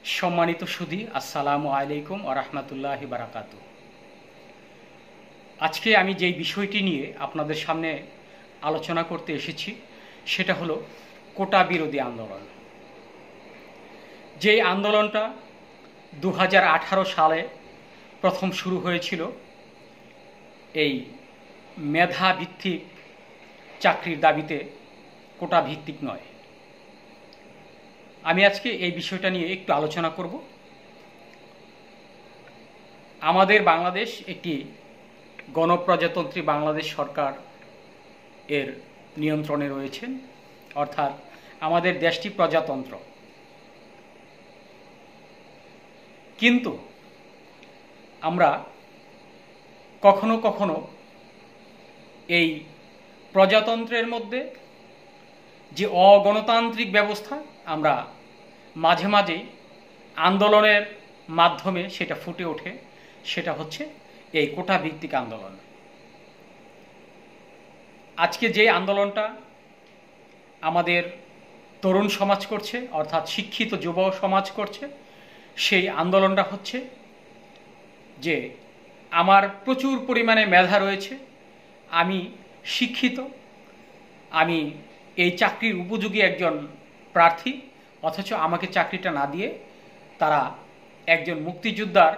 সম্মানিত সুধী, আসসালামু আলাইকুম ওয়া রাহমাতুল্লাহি ওয়া বারাকাতুহু। আজকে আমি যেই বিষয়টি নিয়ে আপনাদের সামনে আলোচনা করতে এসেছি সেটা হলো কোটা বিরোধী আন্দোলন। যেই আন্দোলনটা 2018 সালে প্রথম শুরু হয়েছিল এই মেধা ভিত্তিক চাকরির দাবিতে, কোটা ভিত্তিক নয়। আমি আজকে এই বিষয়টা নিয়ে একটু আলোচনা করব। আমাদের বাংলাদেশ একটি গণপ্রজাতন্ত্রী বাংলাদেশ সরকার এর নিয়ন্ত্রণে রয়েছেন, অর্থাৎ আমাদের দেশটি প্রজাতন্ত্র। কিন্তু আমরা কখনো কখনো এই প্রজাতন্ত্রের মধ্যে যে অগণতান্ত্রিক ব্যবস্থা, আমরা মাঝে মাঝেই আন্দোলনের মাধ্যমে সেটা ফুটে ওঠে, সেটা হচ্ছে এই কোটা ভিত্তিক আন্দোলন। আজকে যে আন্দোলনটা আমাদের তরুণ সমাজ করছে, অর্থাৎ শিক্ষিত যুব সমাজ করছে, সেই আন্দোলনটা হচ্ছে যে আমার প্রচুর পরিমাণে মেধা রয়েছে, আমি শিক্ষিত, আমি এই চাকরির উপযোগী একজন প্রার্থী, অথচ আমাকে চাকরিটা না দিয়ে তারা একজন মুক্তিযোদ্ধার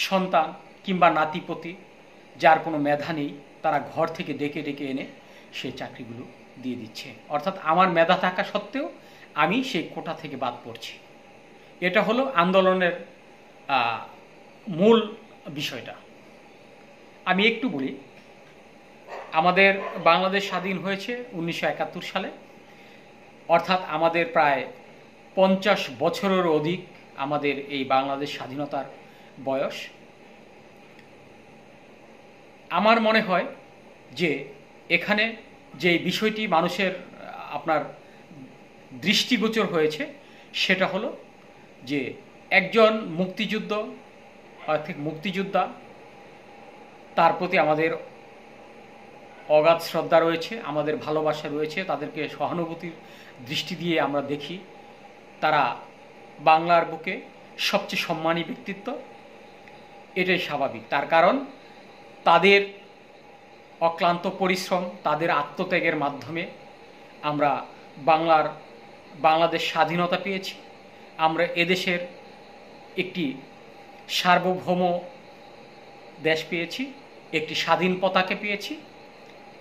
সন্তান কিংবা নাতিপতি যার কোনো মেধা নেই, তারা ঘর থেকে ডেকে ডেকে এনে সেই চাকরিগুলো দিয়ে দিচ্ছে। অর্থাৎ আমার মেধা থাকা সত্ত্বেও আমি সেই কোটা থেকে বাদ পড়ছি। এটা হলো আন্দোলনের মূল বিষয়টা। আমি একটু বলি, আমাদের বাংলাদেশ স্বাধীন হয়েছে 1971 সালে, অর্থাৎ আমাদের প্রায় 50 বছরেরও অধিক আমাদের এই বাংলাদেশ স্বাধীনতার বয়স। আমার মনে হয় যে এখানে যে বিষয়টি মানুষের আপনার দৃষ্টিগোচর হয়েছে সেটা হলো যে একজন মুক্তিযোদ্ধা, তার প্রতি আমাদের অগাধ শ্রদ্ধা রয়েছে, আমাদের ভালোবাসা রয়েছে, তাদেরকে সহানুভূতির দৃষ্টি দিয়ে আমরা দেখি। তারা বাংলার বুকে সবচেয়ে সম্মানী ব্যক্তিত্ব, এটাই স্বাভাবিক। তার কারণ তাদের অক্লান্ত পরিশ্রম, তাদের আত্মত্যাগের মাধ্যমে আমরা বাংলাদেশ স্বাধীনতা পেয়েছি। আমরা এদেশের একটি সার্বভৌম দেশ পেয়েছি, একটি স্বাধীন পতাকা পেয়েছি।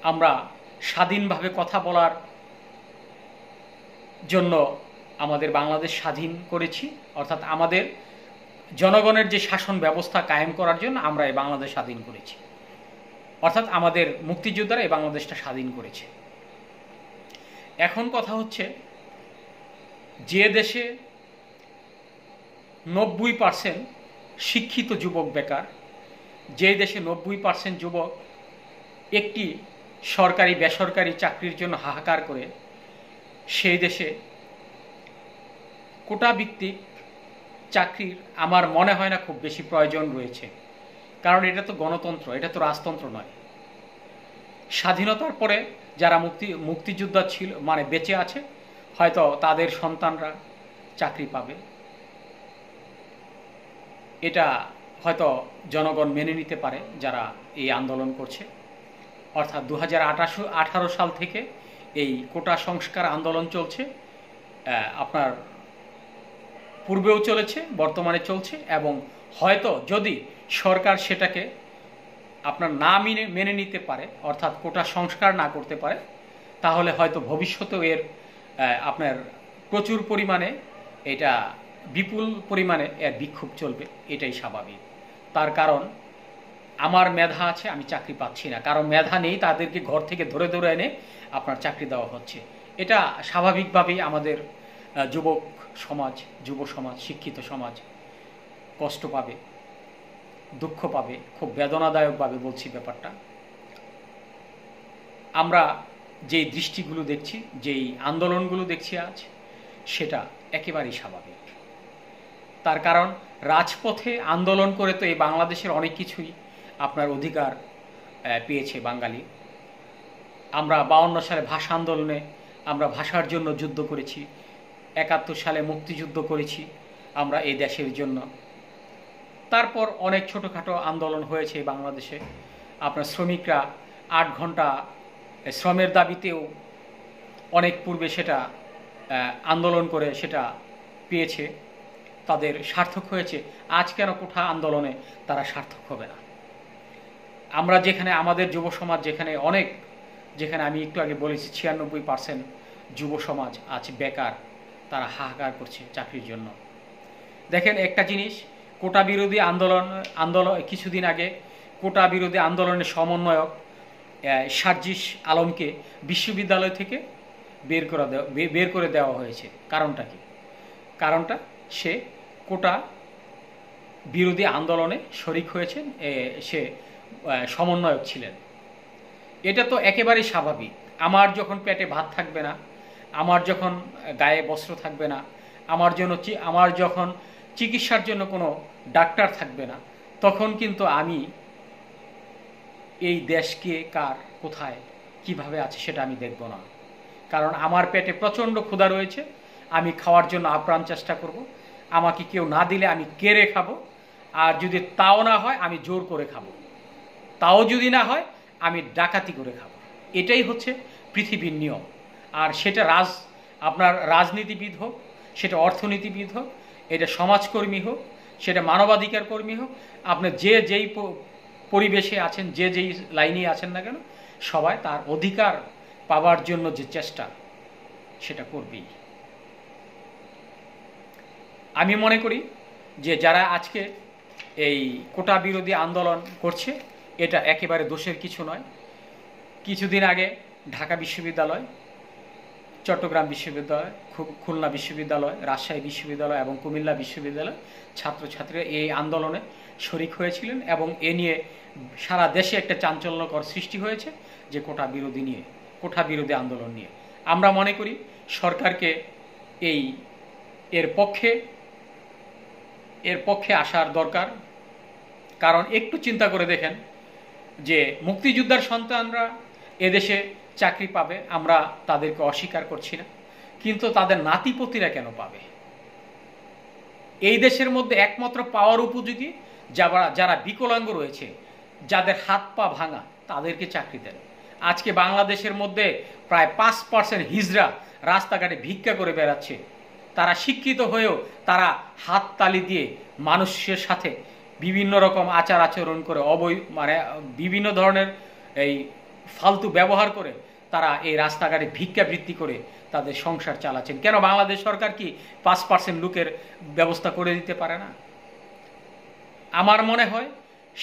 আমরা স্বাধীনভাবে কথা বলার জন্য আমাদের বাংলাদেশ স্বাধীন করেছি, অর্থাৎ আমাদের জনগণের যে শাসন ব্যবস্থা কায়েম করার জন্য আমরা এই বাংলাদেশ স্বাধীন করেছি, অর্থাৎ আমাদের মুক্তিযোদ্ধারা এই বাংলাদেশটা স্বাধীন করেছে। এখন কথা হচ্ছে, যে দেশে 90% শিক্ষিত যুবক বেকার, যে দেশে 90% যুবক একটি সরকারি বেসরকারি চাকরির জন্য হাহাকার করে, সেই দেশে কোটা ভিত্তিক চাকরির আমার মনে হয় না খুব বেশি প্রয়োজন রয়েছে। কারণ এটা তো গণতন্ত্র, এটা তো রাজতন্ত্র নয়। স্বাধীনতার পরে যারা মুক্তিযোদ্ধা ছিল, মানে বেঁচে আছে, হয়তো তাদের সন্তানরা চাকরি পাবে, এটা হয়তো জনগণ মেনে নিতে পারে যারা এই আন্দোলন করছে। অর্থাৎ 2018 সাল থেকে এই কোটা সংস্কার আন্দোলন চলছে, আপনার পূর্বেও চলেছে, বর্তমানে চলছে, এবং হয়তো যদি সরকার সেটাকে আপনার না মেনে নিতে পারে, অর্থাৎ কোটা সংস্কার না করতে পারে, তাহলে হয়তো ভবিষ্যতেও এর আপনার প্রচুর পরিমাণে, এটা বিপুল পরিমাণে এর বিক্ষোভ চলবে, এটাই স্বাভাবিক। তার কারণ আমার মেধা আছে, আমি চাকরি পাচ্ছি না, কারণ মেধা নেই, তাদেরকে ঘর থেকে ধরে ধরে এনে আপনার চাকরি দেওয়া হচ্ছে। এটা স্বাভাবিকভাবেই আমাদের যুব সমাজ, শিক্ষিত সমাজ কষ্ট পাবে, দুঃখ পাবে, খুব বেদনাদায়কভাবে বলছি ব্যাপারটা। আমরা যেই দৃষ্টিগুলো দেখছি, যেই আন্দোলনগুলো দেখছি আজ, সেটা একেবারেই স্বাভাবিক। তার কারণ রাজপথে আন্দোলন করে তো এই বাংলাদেশের অনেক কিছুই আপনার অধিকার পেয়েছে বাঙালি। আমরা 52 সালে ভাষা আন্দোলনে আমরা ভাষার জন্য যুদ্ধ করেছি, 71 সালে মুক্তিযুদ্ধ করেছি, আমরা এই দেশের জন্য। তারপর অনেক ছোটোখাটো আন্দোলন হয়েছে বাংলাদেশে। আপনার শ্রমিকরা 8 ঘন্টা শ্রমের দাবিতেও অনেক পূর্বে সেটা আন্দোলন করে সেটা পেয়েছে, তাদের সার্থক হয়েছে। আজ কেন কোঠা আন্দোলনে তারা সার্থক হবে না? আমরা যেখানে আমাদের যুব সমাজ যেখানে আমি একটু আগে বলেছি 96% যুব সমাজ আজ বেকার, তারা হাহাকার করছে চাকরির জন্য। দেখেন একটা জিনিস, কোটা বিরোধী আন্দোলন কিছুদিন আগে কোটা বিরোধী আন্দোলনের সমন্বয়ক সার্জিস আলমকে বিশ্ববিদ্যালয় থেকে বের করে দেওয়া হয়েছে। কারণটা কি? কারণটা সে কোটা বিরোধী আন্দোলনে শরিক হয়েছেন, সে সমন্বয়ক ছিলেন। এটা তো একেবারেই স্বাভাবিক। আমার যখন পেটে ভাত থাকবে না, আমার যখন গায়ে বস্ত্র থাকবে না, আমার যখন চিকিৎসার জন্য কোনো ডাক্তার থাকবে না, তখন কিন্তু আমি এই দেশকে কার কোথায় কিভাবে আছে সেটা আমি দেখব না। কারণ আমার পেটে প্রচণ্ড ক্ষুধা রয়েছে, আমি খাওয়ার জন্য আপ্রাণ চেষ্টা করব। আমাকে কেউ না দিলে আমি কেড়ে খাবো, আর যদি তাও না হয় আমি জোর করে খাবো, তাও যদি না হয় আমি ডাকাতি করে খাবো। এটাই হচ্ছে পৃথিবীর নিয়ম। আর সেটা আপনার রাজনীতিবিদ হোক, সেটা অর্থনীতিবিদ হোক, এটা সমাজকর্মী হোক, সেটা মানবাধিকার কর্মী হোক, আপনি যেই পরিবেশে আছেন, যেই লাইনে আছেন না কেন, সবাই তার অধিকার পাওয়ার জন্য যে চেষ্টা সেটা করবেই। আমি মনে করি যে যারা আজকে এই কোটা বিরোধী আন্দোলন করছে, এটা একেবারে দোষের কিছু নয়। কিছুদিন আগে ঢাকা বিশ্ববিদ্যালয়, চট্টগ্রাম বিশ্ববিদ্যালয়, খুলনা বিশ্ববিদ্যালয়, রাজশাহী বিশ্ববিদ্যালয় এবং কুমিল্লা বিশ্ববিদ্যালয় ছাত্রছাত্রীরা এই আন্দোলনে শরিক হয়েছিলেন, এবং এ নিয়ে সারা দেশে একটা চাঞ্চল্যকর সৃষ্টি হয়েছে যে কোটা বিরোধী আন্দোলন নিয়ে। আমরা মনে করি সরকারকে এর পক্ষে আসার দরকার। কারণ একটু চিন্তা করে দেখেন যে মুক্তিযোদ্ধার সন্তানরা এদেশে চাকরি পাবে, আমরা তাদেরকে অস্বীকার করছি না, কিন্তু তাদের নাতিপতিরা কেন পাবে? এই দেশের মধ্যে একমাত্র পাওয়ার উপযোগী যারা বিকলাঙ্গ রয়েছে, যাদের হাত পা ভাঙা, তাদেরকে চাকরি দেন। আজকে বাংলাদেশের মধ্যে প্রায় 5% হিজড়া রাস্তাঘাটে ভিক্ষা করে বেড়াচ্ছে। তারা শিক্ষিত হয়েও তারা হাততালি দিয়ে মানুষের সাথে বিভিন্ন রকম আচার আচরণ করে, বিভিন্ন ধরনের এই ফালতু ব্যবহার করে তারা এই রাস্তাঘাটে ভিক্ষাবৃত্তি করে তাদের সংসার চালাচ্ছেন। কেন বাংলাদেশ সরকার কি 5% লোকের ব্যবস্থা করে দিতে পারে না? আমার মনে হয়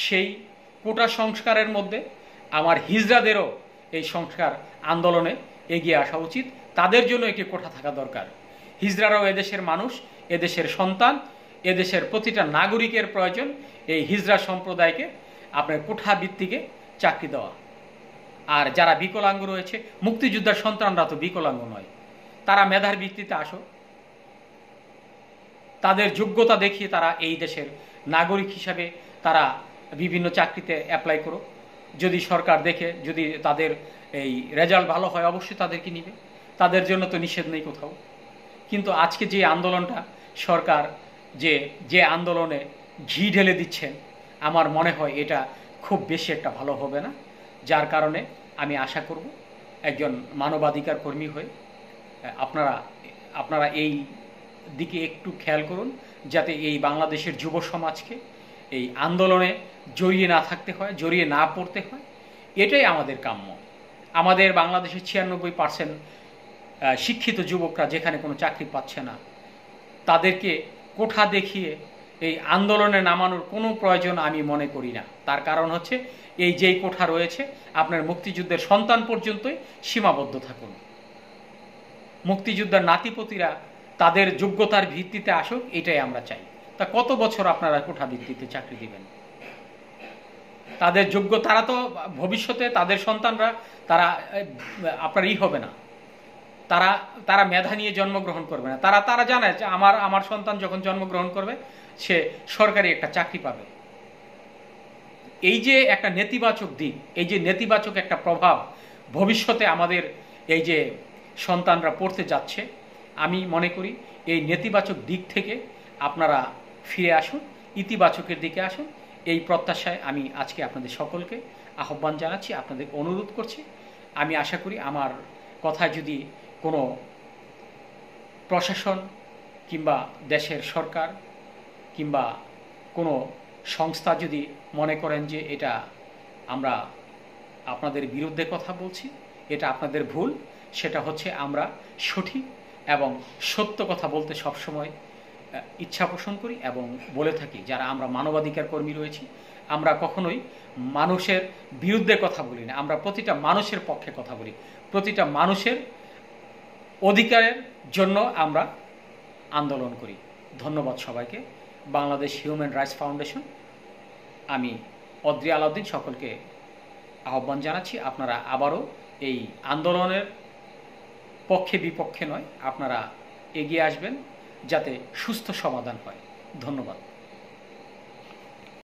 সেই কোটা সংস্কারের মধ্যে আমার হিজড়াদেরও এই সংস্কার আন্দোলনে এগিয়ে আসা উচিত। তাদের জন্য একটি কোঠা থাকা দরকার। হিজড়ারাও এদেশের মানুষ, এদেশের সন্তান, এদেশের প্রতিটা নাগরিকের প্রয়োজন এই হিজড়া সম্প্রদায়কে আপনার কোঠা ভিত্তিকে চাকরি দেওয়া। আর যারা বিকলাঙ্গ রয়েছে, মুক্তিযোদ্ধার সন্তানরা তো বিকলাঙ্গ নয়, তারা মেধার ভিত্তিতে আসো, তাদের যোগ্যতা দেখিয়ে তারা এই দেশের নাগরিক হিসাবে তারা বিভিন্ন চাকরিতে অ্যাপ্লাই করো। যদি সরকার দেখে, যদি তাদের এই রেজাল্ট ভালো হয়, অবশ্যই তাদেরকে নিবে, তাদের জন্য তো নিষেধ নেই কোথাও। কিন্তু আজকে যে আন্দোলনটা সরকার যে আন্দোলনে ঘি ঢেলে দিচ্ছেন, আমার মনে হয় এটা খুব বেশি একটা ভালো হবে না। যার কারণে আমি আশা করব একজন মানবাধিকার কর্মী হয়ে আপনারা এই দিকে একটু খেয়াল করুন, যাতে এই বাংলাদেশের যুব সমাজকে এই আন্দোলনে জড়িয়ে না থাকতে হয়, জড়িয়ে না পড়তে হয়। এটাই আমাদের কাম্য। আমাদের বাংলাদেশের 96% শিক্ষিত যুবকরা যেখানে কোনো চাকরি পাচ্ছে না, তাদেরকে কোঠা দেখিয়ে এই আন্দোলনে নামানোর কোনো প্রয়োজন আমি মনে করি না। তার কারণ হচ্ছে যেই কোঠা রয়েছে, আপনার মুক্তিযুদ্ধের সন্তান পর্যন্তই সীমাবদ্ধ থাকুন। মুক্তিযোদ্ধার নাতিপতিরা তাদের যোগ্যতার ভিত্তিতে আসুক, এটাই আমরা চাই। তা কত বছর আপনারা কোঠা ভিত্তিতে চাকরি দিবেন? তাদের তারা তো ভবিষ্যতে তাদের সন্তানরা তারা আপনার হবে না, তারা মেধা নিয়ে জন্মগ্রহণ করবে না। তারা জানে যে আমার সন্তান যখন জন্মগ্রহণ করবে সে সরকারি একটা চাকরি পাবে। এই যে একটা নেতিবাচক দিক, এই যে নেতিবাচক একটা প্রভাব ভবিষ্যতে আমাদের এই যে সন্তানরা পড়তে যাচ্ছে, আমি মনে করি এই নেতিবাচক দিক থেকে আপনারা ফিরে আসুন, ইতিবাচকের দিকে আসুন। এই প্রত্যাশায় আমি আজকে আপনাদের সকলকে আহ্বান জানাচ্ছি, আপনাদের অনুরোধ করছি। আমি আশা করি আমার কথায় যদি কোনো প্রশাসন কিংবা দেশের সরকার কিংবা কোনো সংস্থা যদি মনে করেন যে এটা আমরা আপনাদের বিরুদ্ধে কথা বলছি, এটা আপনাদের ভুল, সেটা হচ্ছে আমরা সঠিক এবং সত্য কথা বলতে সবসময় ইচ্ছা পোষণ করি এবং বলে থাকি। যারা আমরা মানবাধিকার কর্মী রয়েছি, আমরা কখনোই মানুষের বিরুদ্ধে কথা বলি না, আমরা প্রতিটা মানুষের পক্ষে কথা বলি, প্রতিটা মানুষের অধিকারের জন্য আমরা আন্দোলন করি। ধন্যবাদ সবাইকে। বাংলাদেশ হিউম্যান রাইটস ফাউন্ডেশন, আমি অদ্রি আলাউদ্দিন সকলকে আহ্বান জানাচ্ছি, আপনারা আবারও এই আন্দোলনের পক্ষে বিপক্ষে নয়, আপনারা এগিয়ে আসবেন যাতে সুস্থ সমাধান হয়। ধন্যবাদ।